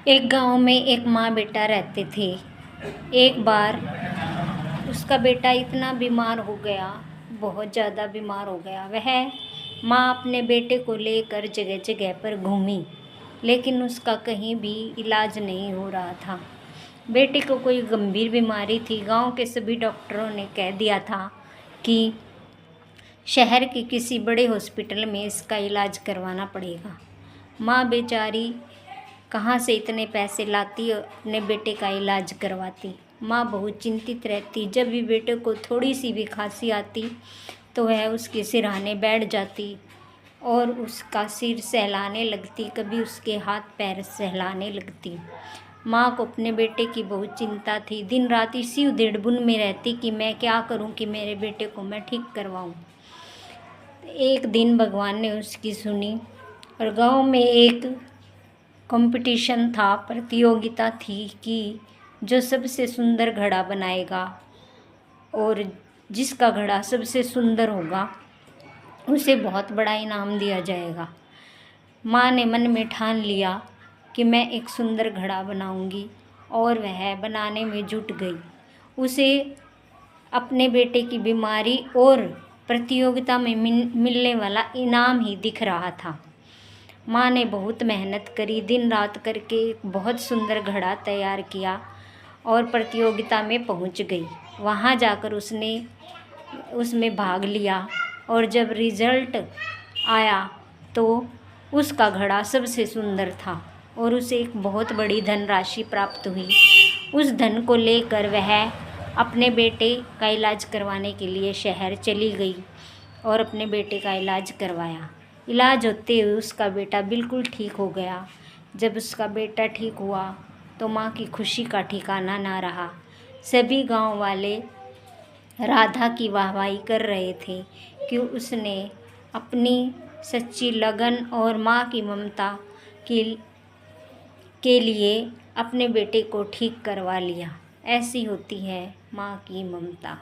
एक गांव में एक माँ बेटा रहते थे। एक बार उसका बेटा इतना बीमार हो गया, बहुत ज़्यादा बीमार हो गया। वह माँ अपने बेटे को लेकर जगह जगह पर घूमी, लेकिन उसका कहीं भी इलाज नहीं हो रहा था। बेटे को कोई गंभीर बीमारी थी। गांव के सभी डॉक्टरों ने कह दिया था कि शहर के किसी बड़े हॉस्पिटल में इसका इलाज करवाना पड़ेगा। माँ बेचारी कहाँ से इतने पैसे लाती और अपने बेटे का इलाज करवाती। माँ बहुत चिंतित रहती। जब भी बेटे को थोड़ी सी भी खांसी आती तो वह उसके सिरहाने बैठ जाती और उसका सिर सहलाने लगती, कभी उसके हाथ पैर सहलाने लगती। माँ को अपने बेटे की बहुत चिंता थी। दिन रात इसी उधेड़बुन में रहती कि मैं क्या करूं कि मेरे बेटे को मैं ठीक करवाऊं। एक दिन भगवान ने उसकी सुनी और गांव में एक कंपटीशन था, प्रतियोगिता थी कि जो सबसे सुंदर घड़ा बनाएगा और जिसका घड़ा सबसे सुंदर होगा उसे बहुत बड़ा इनाम दिया जाएगा। माँ ने मन में ठान लिया कि मैं एक सुंदर घड़ा बनाऊंगी और वह बनाने में जुट गई। उसे अपने बेटे की बीमारी और प्रतियोगिता में मिलने वाला इनाम ही दिख रहा था। माँ ने बहुत मेहनत करी, दिन रात करके एक बहुत सुंदर घड़ा तैयार किया और प्रतियोगिता में पहुंच गई। वहां जाकर उसने उसमें भाग लिया और जब रिज़ल्ट आया तो उसका घड़ा सबसे सुंदर था और उसे एक बहुत बड़ी धनराशि प्राप्त हुई। उस धन को लेकर वह अपने बेटे का इलाज करवाने के लिए शहर चली गई और अपने बेटे का इलाज करवाया। इलाज होते हुए उसका बेटा बिल्कुल ठीक हो गया। जब उसका बेटा ठीक हुआ तो माँ की खुशी का ठिकाना ना रहा। सभी गांव वाले राधा की वाहवाही कर रहे थे कि उसने अपनी सच्ची लगन और माँ की ममता के लिए अपने बेटे को ठीक करवा लिया। ऐसी होती है माँ की ममता।